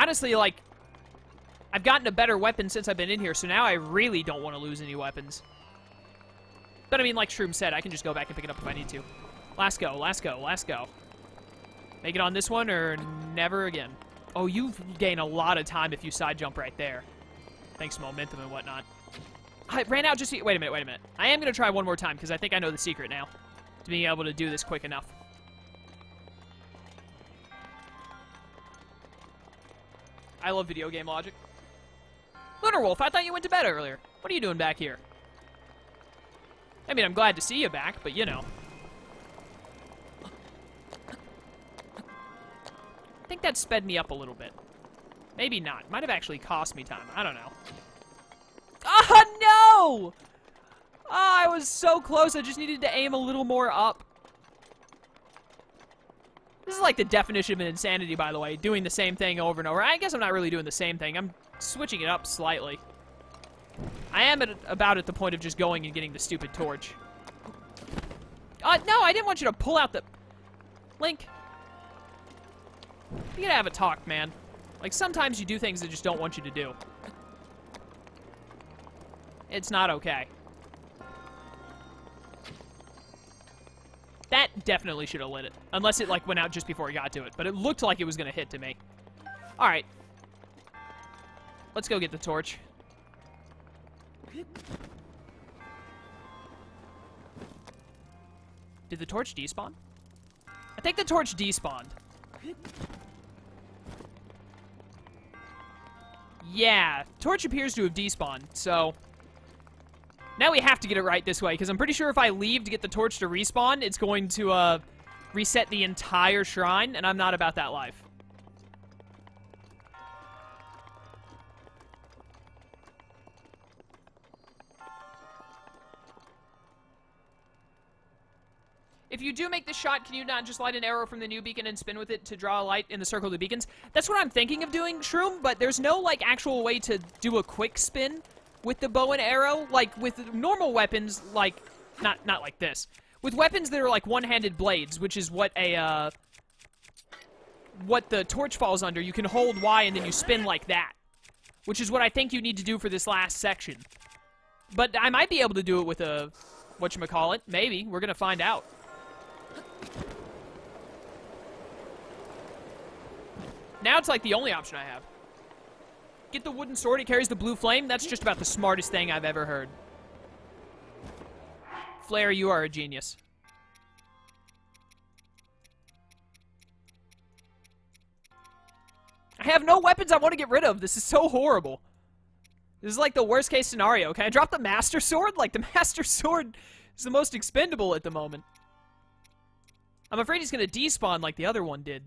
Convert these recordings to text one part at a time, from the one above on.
Honestly, like, I've gotten a better weapon since I've been in here, so now I really don't want to lose any weapons. But I mean, like Shroom said, I can just go back and pick it up if I need to. Last go, last go, last go. Make it on this one or never again. Oh, you gain a lot of time if you side jump right there. Thanks to momentum and whatnot. I ran out just... Wait a minute, wait a minute. I am going to try one more time because I think I know the secret now to being able to do this quick enough. I love video game logic. Lunar Wolf, I thought you went to bed earlier. What are you doing back here? I mean, I'm glad to see you back, but you know. I think that sped me up a little bit. Maybe not. Might have actually cost me time. I don't know. Oh, no! Oh, I was so close. I just needed to aim a little more up. This is like the definition of insanity, by the way. Doing the same thing over and over. I guess I'm not really doing the same thing. I'm switching it up slightly. I am about at the point of just going and getting the stupid torch. No, I didn't want you to pull out the... Link. You gotta have a talk, man. Like, sometimes you do things that just don't want you to do. It's not okay. That definitely should have lit it. Unless it, like, went out just before it got to it. But it looked like it was gonna hit to me. Alright. Let's go get the torch. Did the torch despawn? I think the torch despawned. Yeah, torch appears to have despawned, so... Now we have to get it right this way, because I'm pretty sure if I leave to get the torch to respawn, it's going to, reset the entire shrine, and I'm not about that life. If you do make the shot, can you not just light an arrow from the new beacon and spin with it to draw a light in the circle of the beacons? That's what I'm thinking of doing, Shroom, but there's no, like, actual way to do a quick spin with the bow and arrow. Like, with normal weapons, like, not like this. With weapons that are, like, one-handed blades, which is what what the torch falls under, you can hold Y and then you spin like that. Which is what I think you need to do for this last section. But I might be able to do it with a, whatchamacallit, maybe. We're gonna find out. Now it's like the only option I have. Get the wooden sword, it carries the blue flame. That's just about the smartest thing I've ever heard. Flare, you are a genius. I have no weapons I want to get rid of. This is so horrible. This is like the worst case scenario. Can I drop the Master Sword? Like, the Master Sword is the most expendable at the moment. I'm afraid he's going to despawn like the other one did.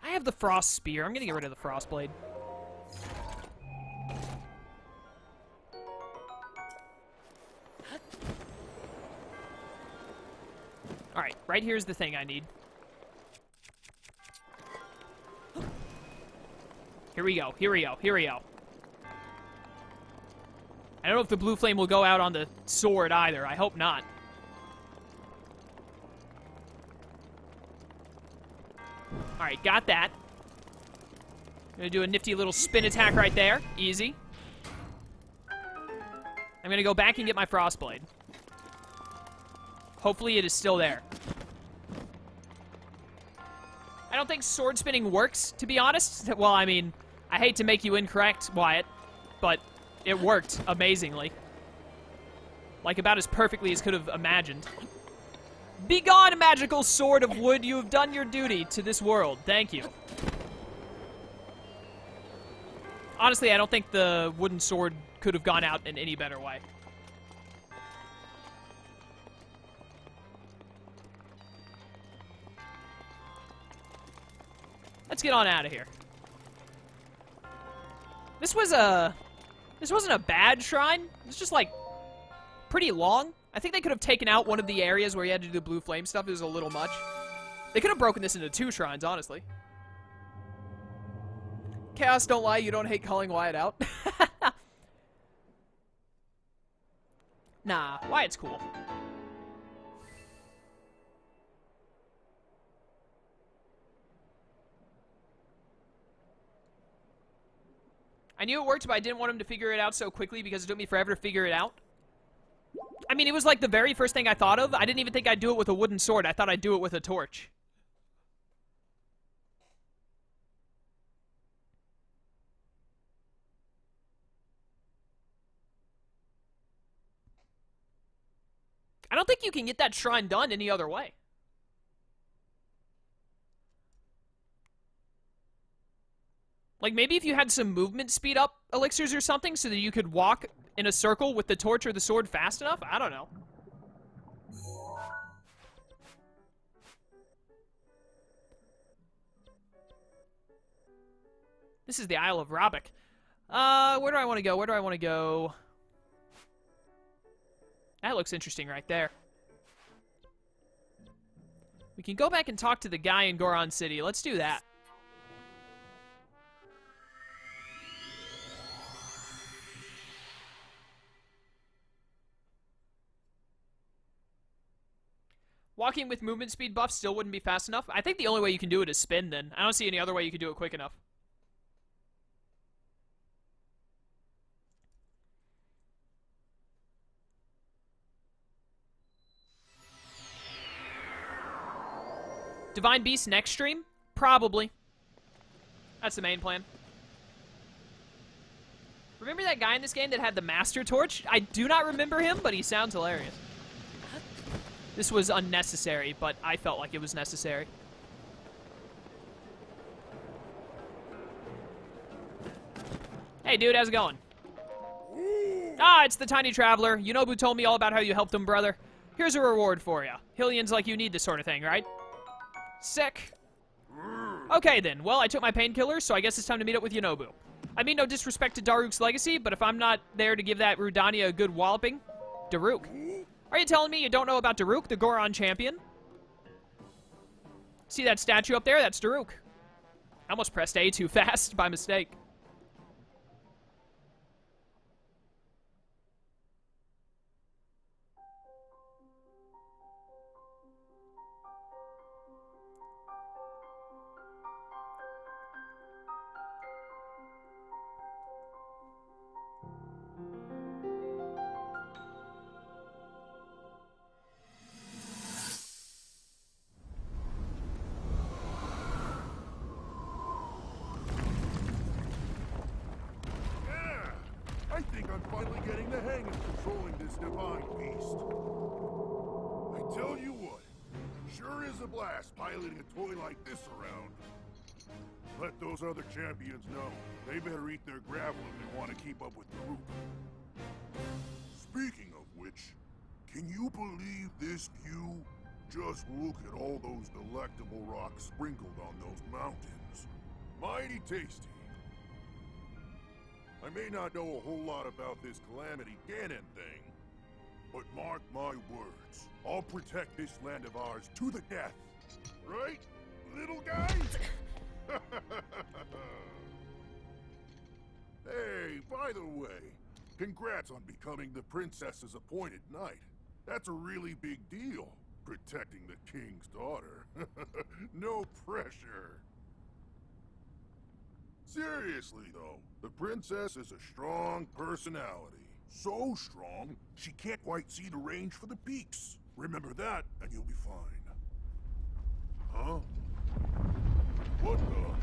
I have the Frost Spear. I'm going to get rid of the Frost Blade. Alright, right here's the thing I need. Here we go, here we go, here we go. I don't know if the blue flame will go out on the sword either. I hope not. Alright, got that. Gonna do a nifty little spin attack right there. Easy. I'm gonna go back and get my Frostblade. Hopefully it is still there. I don't think sword spinning works, to be honest. Well, I mean, I hate to make you incorrect, Wyatt, but it worked amazingly. Like, about as perfectly as could have imagined. Begone, magical sword of wood. You have done your duty to this world. Thank you. Honestly, I don't think the wooden sword could have gone out in any better way. Let's get on out of here. This wasn't a bad shrine. It's just, like, pretty long. I think they could have taken out one of the areas where you had to do the blue flame stuff. It was a little much. They could have broken this into 2 shrines, honestly. Chaos, don't lie. You don't hate calling Wyatt out. Nah, Wyatt's cool. I knew it worked, but I didn't want him to figure it out so quickly because it took me forever to figure it out. I mean, it was like the very first thing I thought of. I didn't even think I'd do it with a wooden sword. I thought I'd do it with a torch. I don't think you can get that shrine done any other way. Like, maybe if you had some movement speed up elixirs or something so that you could walk in a circle with the torch or the sword fast enough? I don't know. This is the Isle of Rabik. Where do I want to go? Where do I want to go? That looks interesting right there. We can go back and talk to the guy in Goron City. Let's do that. Walking with movement speed buff still wouldn't be fast enough. I think the only way you can do it is spin then. I don't see any other way you can do it quick enough. Divine Beast next stream? Probably. That's the main plan. Remember that guy in this game that had the Master Torch? I do not remember him, but he sounds hilarious. This was unnecessary, but I felt like it was necessary. Hey, dude, how's it going? Ah, it's the Tiny Traveler. Yunobu told me all about how you helped him, brother. Here's a reward for you. Hylians like you need this sort of thing, right? Sick. Okay, then. Well, I took my painkillers, so I guess it's time to meet up with Yunobu. I mean no disrespect to Daruk's legacy, but if I'm not there to give that Rudania a good walloping... Daruk. Are you telling me you don't know about Daruk, the Goron champion? See that statue up there? That's Daruk. I almost pressed A too fast by mistake. I think I'm finally getting the hang of controlling this divine beast. I tell you what, sure is a blast piloting a toy like this around. Let those other champions know. They better eat their gravel if they want to keep up with Daruk. Speaking of which, can you believe this view? Just look at all those delectable rocks sprinkled on those mountains. Mighty tasty. I may not know a whole lot about this Calamity Ganon thing, but mark my words, I'll protect this land of ours to the death. Right, little guy? Hey, by the way, congrats on becoming the princess's appointed knight. That's a really big deal, protecting the king's daughter. No pressure. Seriously, though, the princess is a strong personality. So strong, she can't quite see the range for the peaks. Remember that, and you'll be fine. Huh? What the?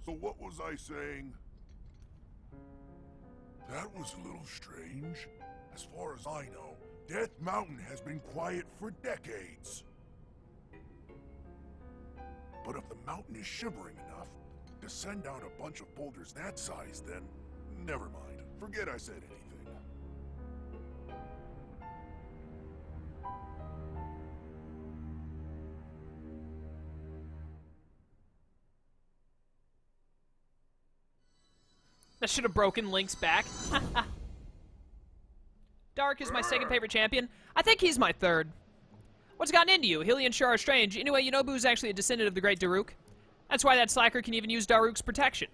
So what was I saying? That was a little strange. As far as I know, Death Mountain has been quiet for decades. But if the mountain is shivering enough to send down a bunch of boulders that size, then never mind. Forget I said anything. That should have broken Link's back. Daruk is my second favorite champion. I think he's my third. What's gotten into you? Hylians sure are strange. Anyway, Yunobu is actually a descendant of the great Daruk. That's why that slacker can even use Daruk's protection.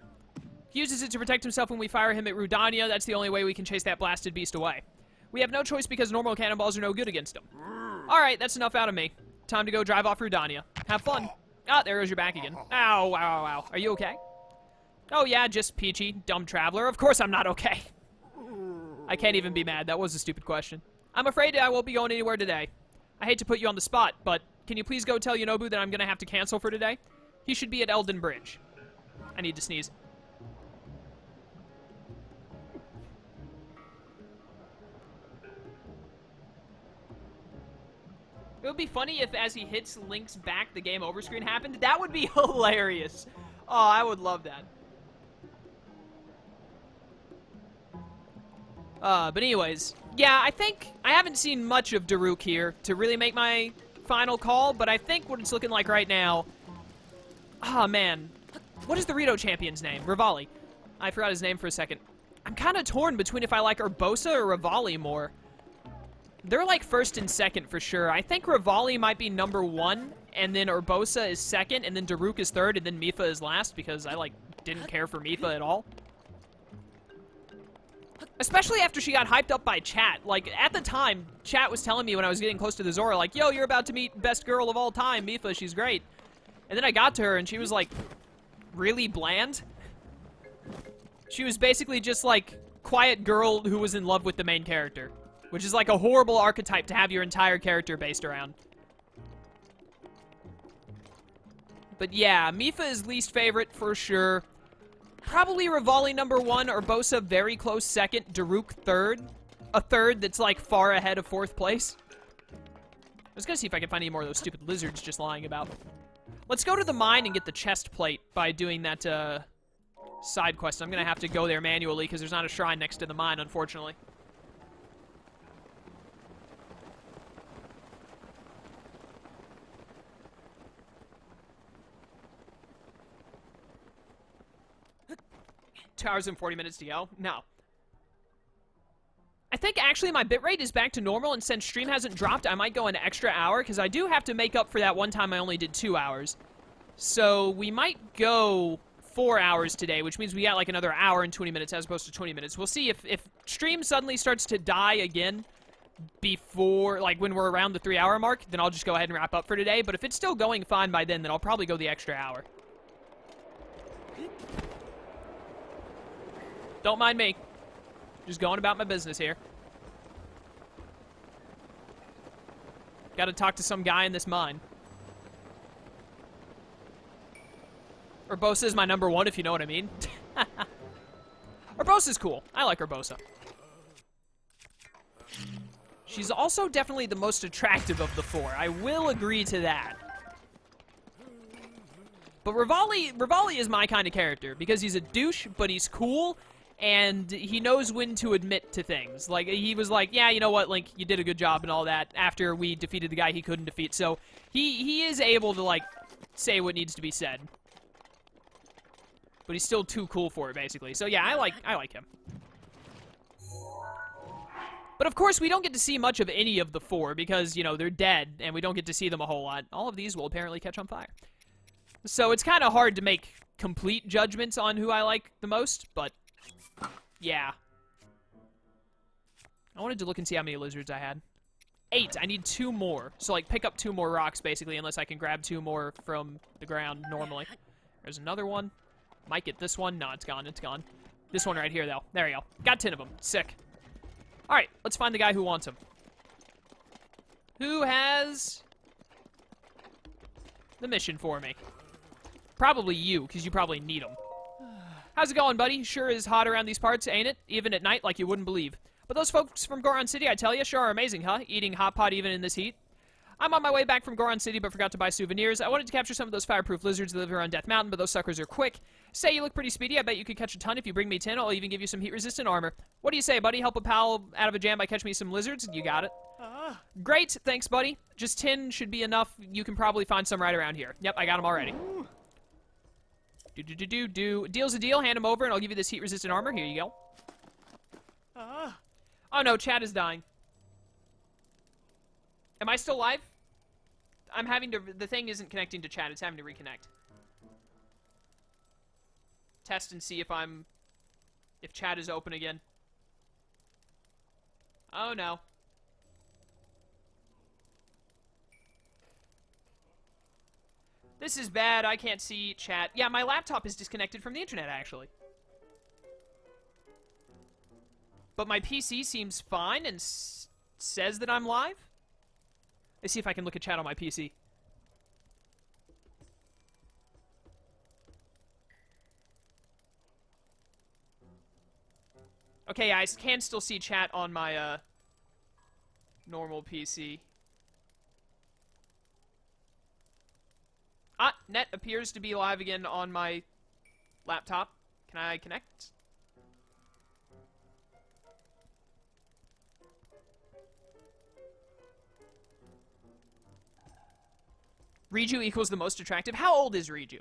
He uses it to protect himself when we fire him at Rudania. That's the only way we can chase that blasted beast away. We have no choice because normal cannonballs are no good against him. Alright, that's enough out of me. Time to go drive off Rudania. Have fun. Ah, there goes your back again. Ow, wow, wow, wow. Are you okay? Oh yeah, just peachy, dumb traveler. Of course I'm not okay. I can't even be mad. That was a stupid question. I'm afraid I won't be going anywhere today. I hate to put you on the spot, but can you please go tell Yonobu that I'm gonna have to cancel for today? He should be at Elden Bridge. I need to sneeze. It would be funny if as he hits Link's back, the game over screen happened. That would be hilarious. Oh, I would love that. But anyways, yeah, I think I haven't seen much of Daruk here to really make my final call, but I think what it's looking like right now... Ah, man. What is the Rito champion's name? Rivali. I forgot his name for a second. I'm kind of torn between if I like Urbosa or Rivali more. They're like first and second for sure. I think Rivali might be number 1, and then Urbosa is second, and then Daruk is third, and then Mipha is last, because I, like, didn't care for Mipha at all. Especially after she got hyped up by chat. Like, at the time, chat was telling me when I was getting close to the Zora, like, yo, you're about to meet best girl of all time, Mipha, she's great. And then I got to her, and she was, like, really bland. She was basically just, like, quiet girl who was in love with the main character. Which is, like, a horrible archetype to have your entire character based around. But yeah, Mipha is least favorite for sure. Probably Rivali number 1, Urbosa very close second, Daruk third. A third that's, like, far ahead of 4th place. I was gonna see if I can find any more of those stupid lizards just lying about. Let's go to the mine and get the chest plate by doing that, side quest. I'm gonna have to go there manually because there's not a shrine next to the mine, unfortunately. Hours and 40 minutes to go? No. I think actually my bitrate is back to normal, and since stream hasn't dropped, I might go an extra hour, because I do have to make up for that one time I only did 2 hours. So we might go 4 hours today, which means we got like another hour and 20 minutes as opposed to 20 minutes. We'll see if stream suddenly starts to die again before, like when we're around the 3-hour mark, then I'll just go ahead and wrap up for today. But if it's still going fine by then I'll probably go the extra hour. Don't mind me. Just going about my business here. Gotta talk to some guy in this mine. Urbosa is my number 1, if you know what I mean. Urbosa's cool. I like Urbosa. She's also definitely the most attractive of the 4. I will agree to that. But Rivali is my kind of character, because he's a douche, but he's cool, and he knows when to admit to things. Like, he was like, yeah, you know what, Link, you did a good job and all that, after we defeated the guy he couldn't defeat. So, he is able to, like, say what needs to be said. But he's still too cool for it, basically. So, yeah, I like him. But, of course, we don't get to see much of any of the 4, because, you know, they're dead, and we don't get to see them a whole lot. All of these will apparently catch on fire. So, it's kind of hard to make complete judgments on who I like the most, but... yeah. I wanted to look and see how many lizards I had. 8. I need 2 more. So, like, pick up 2 more rocks, basically, unless I can grab 2 more from the ground normally. There's another one. Might get this one. No, it's gone. It's gone. This one right here, though. There you go. Got 10 of them. Sick. Alright, let's find the guy who wants them. Who has the mission for me? Probably you, because you probably need them. How's it going, buddy? Sure is hot around these parts, ain't it? Even at night, like you wouldn't believe. But those folks from Goron City, I tell you, sure are amazing, huh? Eating hot pot even in this heat. I'm on my way back from Goron City, but forgot to buy souvenirs. I wanted to capture some of those fireproof lizards that live around Death Mountain, but those suckers are quick. Say you look pretty speedy. I bet you could catch a ton if you bring me 10. I'll even give you some heat-resistant armor. What do you say, buddy? Help a pal out of a jam by catching me some lizards? You got it. Great. Thanks, buddy. Just 10 should be enough. You can probably find some right around here. Yep, I got them already. Deal's a deal. Hand him over, and I'll give you this heat-resistant armor. Here you go. Oh, no. Chat is dying. Am I still live? I'm having to... the thing isn't connecting to chat. It's having to reconnect. test and see if chat is open again. Oh, no. This is bad. I can't see chat. Yeah, my laptop is disconnected from the internet, actually. But my PC seems fine and says that I'm live. Let's see if I can look at chat on my PC. Okay, I can still see chat on my normal PC. Ah, net appears to be live again on my laptop. Can I connect? Riju equals the most attractive. How old is Riju?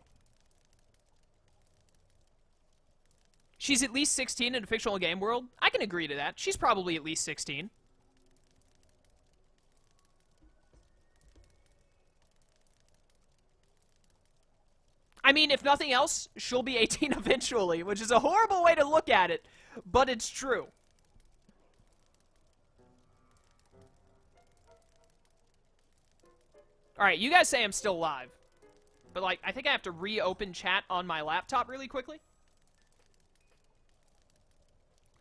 She's at least 16 in a fictional game world. I can agree to that. She's probably at least 16. I mean, if nothing else, she'll be 18 eventually, which is a horrible way to look at it, but it's true. Alright, you guys say I'm still live. But, like, I think I have to reopen chat on my laptop really quickly.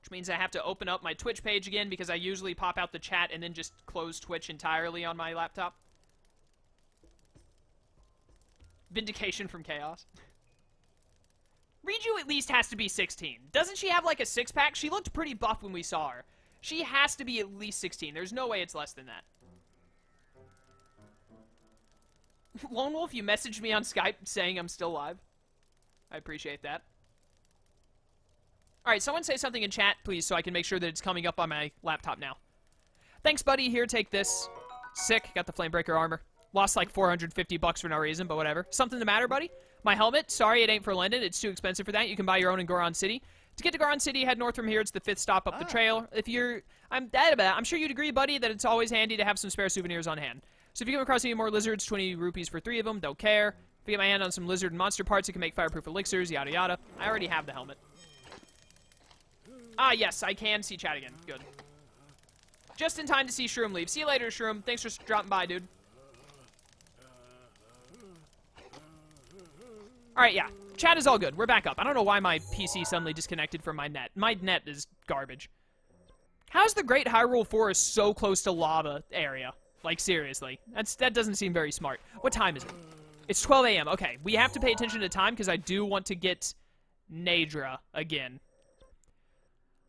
Which means I have to open up my Twitch page again because I usually pop out the chat and then just close Twitch entirely on my laptop. Vindication from chaos. Riju at least has to be 16. Doesn't she have, like, a six-pack? She looked pretty buff when we saw her. She has to be at least 16. There's no way it's less than that. Lone Wolf, you messaged me on Skype saying I'm still live. I appreciate that. Alright, someone say something in chat, please, so I can make sure that it's coming up on my laptop now. Thanks, buddy. Here, take this. Sick. Got the Flamebreaker armor. Lost like 450 bucks for no reason, but whatever. Something the matter, buddy? My helmet? Sorry, it ain't for London. It's too expensive for that. You can buy your own in Goron City. To get to Goron City, head north from here. It's the 5th stop up the trail. If you're... I'm sure you'd agree, buddy, that it's always handy to have some spare souvenirs on hand. So if you come across any more lizards, 20 rupees for 3 of them. Don't care. If I get my hand on some lizard and monster parts, it can make fireproof elixirs, yada yada. I already have the helmet. Ah, yes, I can see chat again. Good. Just in time to see Shroom leave. See you later, Shroom. Thanks for dropping by, dude. Alright, yeah. Chat is all good. We're back up. I don't know why my PC suddenly disconnected from my net. My net is garbage. How's the Great Hyrule Forest so close to lava area? Like, seriously. That doesn't seem very smart. What time is it? It's 12 a.m. Okay, we have to pay attention to time because I do want to get Nadra again.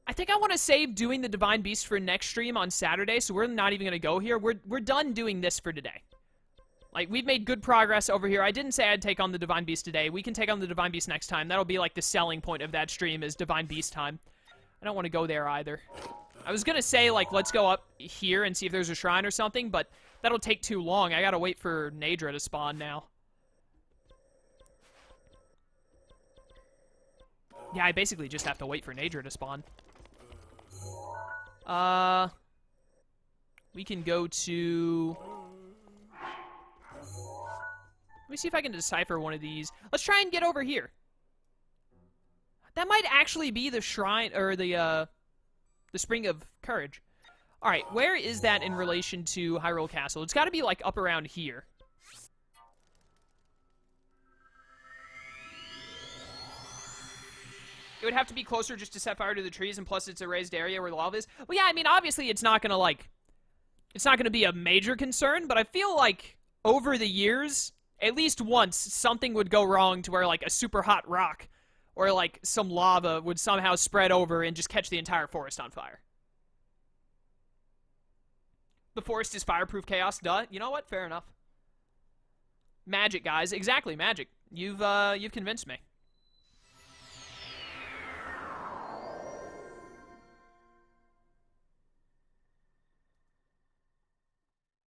I think I want to save doing the Divine Beast for next stream on Saturday, so we're not even going to go here. We're done doing this for today. Like, we've made good progress over here. I didn't say I'd take on the Divine Beast today. We can take on the Divine Beast next time. That'll be, like, the selling point of that stream is Divine Beast time. I don't want to go there either. I was going to say, like, let's go up here and see if there's a shrine or something, but that'll take too long. I got to wait for Nadra to spawn now. Yeah, I basically just have to wait for Nadra to spawn. We can go to... Let me see if I can decipher one of these. Let's try and get over here. That might actually be the shrine, or the Spring of Courage. Alright, where is that in relation to Hyrule Castle? It's got to be, like, up around here. It would have to be closer just to set fire to the trees, and plus it's a raised area where the lava is. Well, yeah, I mean, obviously it's not gonna, like... It's not gonna be a major concern, but I feel like over the years, at least once, something would go wrong to where, like, a super hot rock or, like, some lava would somehow spread over and just catch the entire forest on fire. The forest is fireproof chaos, duh. You know what? Fair enough. Magic, guys. Exactly, magic. You've convinced me.